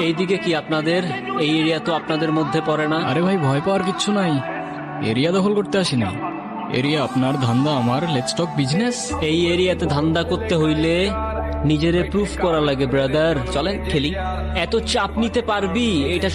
এইদিকে কি আপনাদের? এই এরিয়া তো আপনাদের মধ্যে পড়ে না। আরে ভাই, ভয় পাওয়ার কিচ্ছু নাই। এরিয়া দখল করতে আসিনি। এরিয়া আপনার, ধান্দা আমার। Let's talk business. এই এরিয়াতে ধান্দা করতে হইলে নিজেরে প্রুফ করা লাগে ব্রাদার। চলেন খেলি। এত চাপ নিতে পারবি? এটা